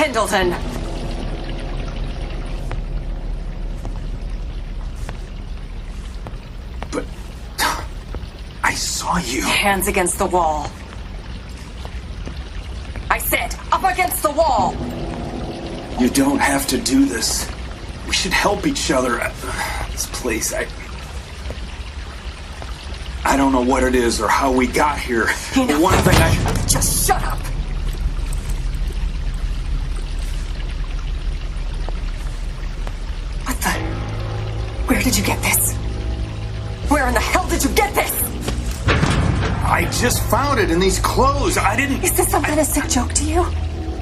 Spindleton! But... I saw you. Hands against the wall. I said, up against the wall! You don't have to do this. We should help each other at this place. I don't know what it is or how we got here. But one thing Just shut up! What the... Where did you get this? Where in the hell did you get this? I just found it in these clothes. I didn't... Is this some kind of sick joke to you?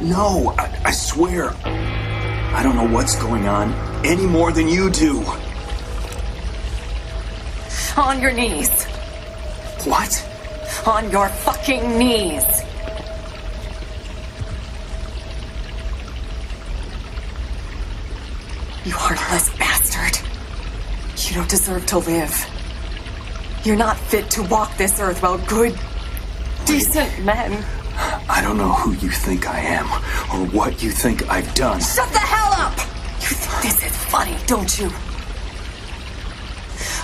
No, I swear. I don't know what's going on any more than you do. On your knees. What? On your fucking knees. You heartless bastard. You don't deserve to live. You're not fit to walk this earth while good, decent men. I don't know who you think I am, or what you think I've done. Shut the hell up! You think this is funny, don't you?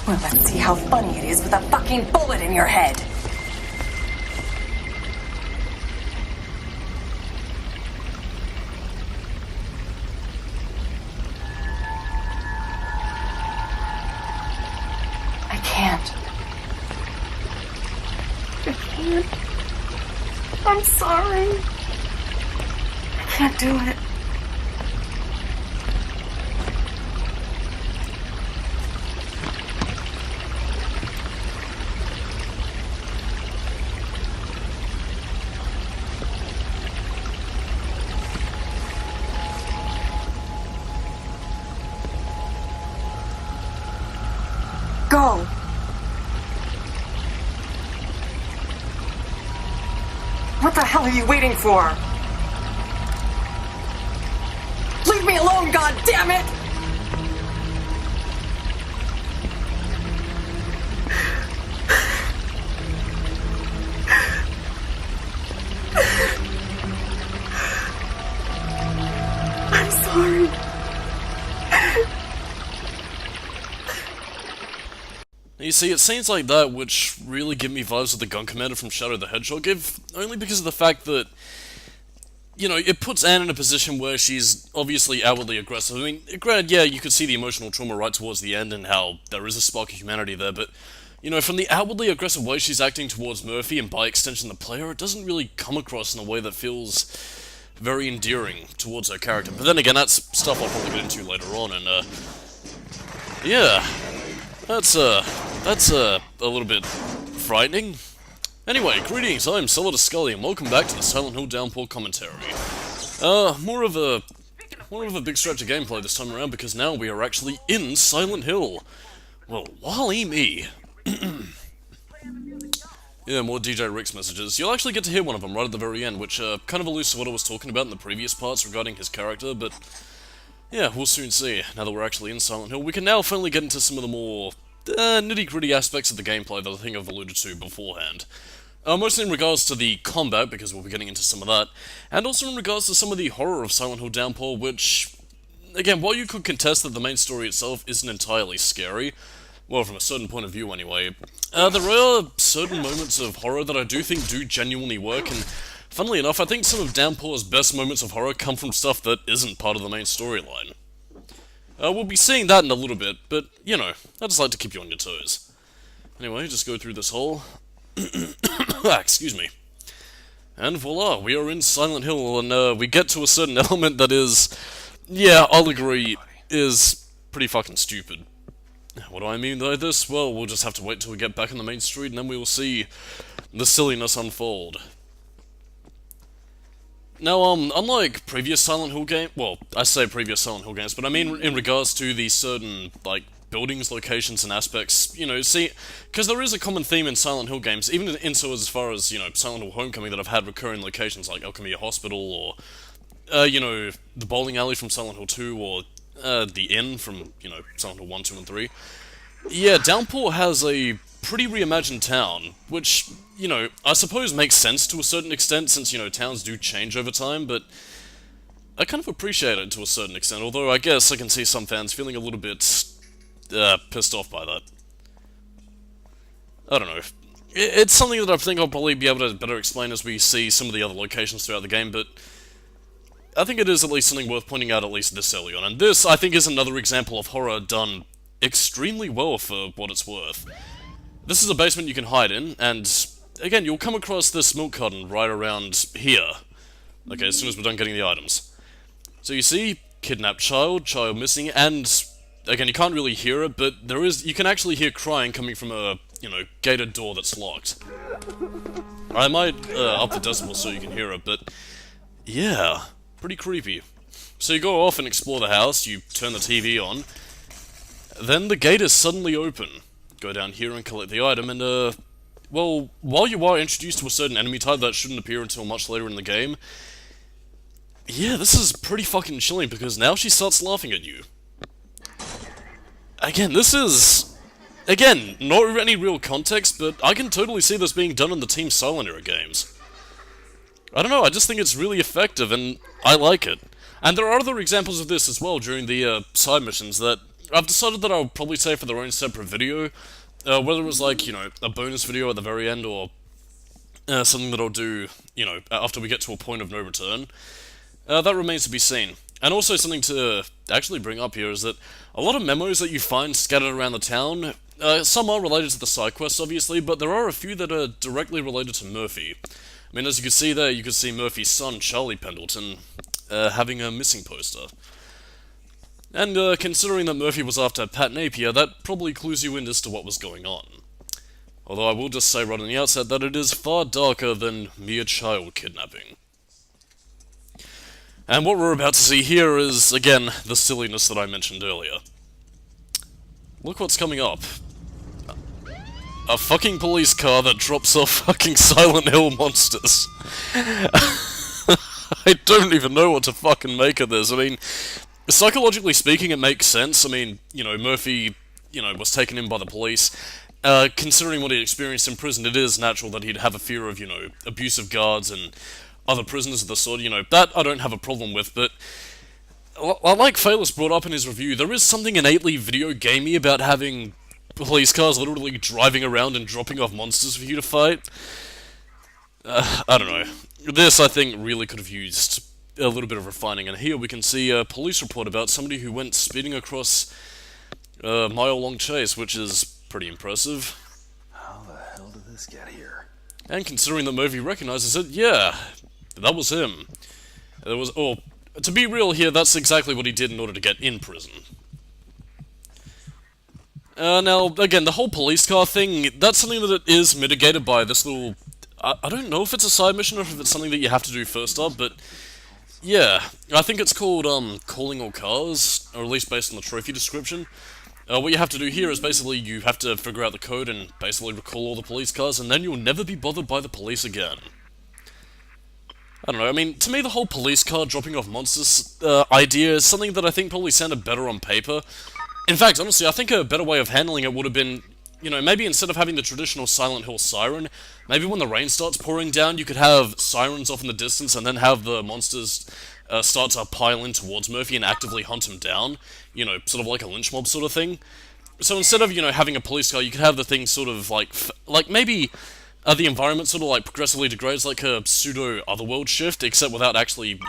Well, let's see how funny it is with a fucking bullet in your head. I can't. I'm sorry. I can't do it. Go. What the hell are you waiting for? Leave me alone, goddammit! I'm sorry. You see, it's scenes like that which really give me vibes of the Gun Commander from Shadow the Hedgehog, only because of the fact that, you know, it puts Anne in a position where she's obviously outwardly aggressive. I mean, granted, yeah, you could see the emotional trauma right towards the end and how there is a spark of humanity there, but, you know, from the outwardly aggressive way she's acting towards Murphy, and by extension the player, it doesn't really come across in a way that feels very endearing towards her character. But then again, that's stuff I'll probably get into later on, and, yeah. That's a little bit frightening. Anyway, greetings, I'm Solidus-Skully, and welcome back to the Silent Hill Downpour commentary. More of a big stretch of gameplay this time around, because now we are actually in Silent Hill. Well, wally me. Yeah, more DJ Rick's messages. You'll actually get to hear one of them right at the very end, which, kind of alludes to what I was talking about in the previous parts regarding his character, but... yeah, we'll soon see. Now that we're actually in Silent Hill, we can now finally get into some of the more nitty-gritty aspects of the gameplay that I think I've alluded to beforehand. Mostly in regards to the combat, because we'll be getting into some of that, and also in regards to some of the horror of Silent Hill Downpour, which, again, while you could contest that the main story itself isn't entirely scary, well, from a certain point of view anyway, there are certain moments of horror that I do think do genuinely work, and funnily enough, I think some of Downpour's best moments of horror come from stuff that isn't part of the main storyline. We'll be seeing that in a little bit, but, you know, I just like to keep you on your toes. Anyway, just go through this hole. Excuse me. And voila, we are in Silent Hill, and we get to a certain element that is, yeah, I'll agree, is pretty fucking stupid. What do I mean by this? Well, we'll just have to wait till we get back on the main street, and then we will see the silliness unfold. Now, unlike previous Silent Hill games, well, I say previous Silent Hill games, but I mean in regards to the certain, like, buildings, locations, and aspects, you know, see, because there is a common theme in Silent Hill games, even as far as, you know, Silent Hill Homecoming, that have had recurring locations like Alchemy Hospital, or, you know, the bowling alley from Silent Hill 2, or, the inn from, you know, Silent Hill 1, 2, and 3. Yeah, Downpour has a pretty reimagined town, which, you know, I suppose makes sense to a certain extent, since, you know, towns do change over time, but I kind of appreciate it to a certain extent, although I guess I can see some fans feeling a little bit pissed off by that. I don't know. It's something that I think I'll probably be able to better explain as we see some of the other locations throughout the game, but I think it is at least something worth pointing out at least this early on. And this, I think, is another example of horror done extremely well for what it's worth. This is a basement you can hide in, and again, you'll come across this milk carton right around here. Okay, as soon as we're done getting the items. So you see, kidnapped child, child missing, and again, you can't really hear it, but you can actually hear crying coming from a, gated door that's locked. I might up the decibel so you can hear it, but yeah, pretty creepy. So you go off and explore the house, you turn the TV on, then the gate is suddenly open. Go down here and collect the item, and well, while you are introduced to a certain enemy type that shouldn't appear until much later in the game, yeah, this is pretty fucking chilling because now she starts laughing at you. Again, this is... Again, not any real context, but I can totally see this being done in the Team Silent era games. I don't know, I just think it's really effective and I like it. And there are other examples of this as well during the side missions that I've decided that I'll probably say for their own separate video. Whether it was like, a bonus video at the very end or something that I'll do, after we get to a point of no return. That remains to be seen. And also something to actually bring up here is that a lot of memos that you find scattered around the town, some are related to the side quests obviously, but there are a few that are directly related to Murphy. I mean, as you can see there, you can see Murphy's son, Charlie Pendleton, having a missing poster. And considering that Murphy was after Pat Napier, that probably clues you in as to what was going on. Although I will just say right on the outset that it is far darker than mere child kidnapping. And what we're about to see here is, again, the silliness that I mentioned earlier. Look what's coming up. A fucking police car that drops off fucking Silent Hill monsters. I don't even know what to fucking make of this. I mean, psychologically speaking, it makes sense. I mean, Murphy, was taken in by the police. Considering what he experienced in prison, it is natural that he'd have a fear of, abusive guards and other prisoners of the sort, that I don't have a problem with, but like Phalos brought up in his review, there is something innately video gamey about having police cars literally driving around and dropping off monsters for you to fight. I don't know. This, I think, really could have used a little bit of refining, and here we can see a police report about somebody who went speeding across a mile-long chase, which is pretty impressive. How the hell did this get here? And considering that Murphy recognizes it, yeah, that was him. To be real here, that's exactly what he did in order to get in prison. Now, again, the whole police car thing, that's something that is mitigated by this little... I don't know if it's a side mission or if it's something that you have to do first up, but... Yeah, I think it's called, Calling All Cars, or at least based on the trophy description. What you have to do here is basically you have to figure out the code and basically recall all the police cars, and then you'll never be bothered by the police again. I don't know, I mean, to me the whole police car dropping off monsters idea is something that I think probably sounded better on paper. In fact, honestly, I think a better way of handling it would have been, maybe instead of having the traditional Silent Hill siren, maybe when the rain starts pouring down, you could have sirens off in the distance and then have the monsters start to pile in towards Murphy and actively hunt him down. Sort of like a lynch mob sort of thing. So instead of, having a police car, you could have the thing sort of like maybe... the environment sort of like progressively degrades like a pseudo otherworld shift, except without actually,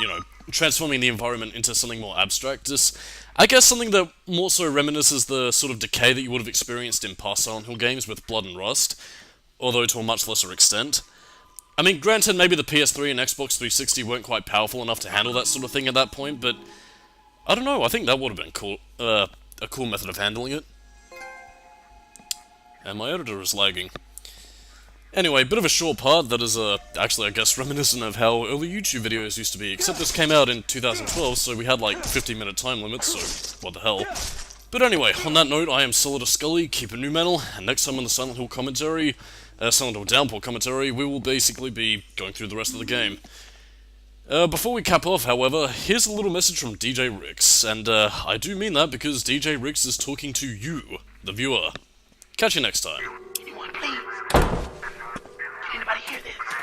transforming the environment into something more abstract. Just, I guess something that more so reminisces the sort of decay that you would have experienced in past Silent Hill games with Blood and Rust, although to a much lesser extent. I mean, granted, maybe the PS3 and Xbox 360 weren't quite powerful enough to handle that sort of thing at that point, but I don't know, I think that would have been cool, a cool method of handling it. And my editor is lagging. Anyway, bit of a short part that is, actually, I guess, reminiscent of how early YouTube videos used to be, except this came out in 2012, so we had, like, 15-minute time limits, so what the hell. But anyway, on that note, I am Solidus-Skully, keep it new metal, and next time on the Silent Hill commentary, Silent Hill Downpour commentary, we will basically be going through the rest of the game. Before we cap off, however, here's a little message from DJ Rix, and, I do mean that because DJ Rix is talking to you, the viewer. Catch you next time. Anyone, please? Did anybody hear this?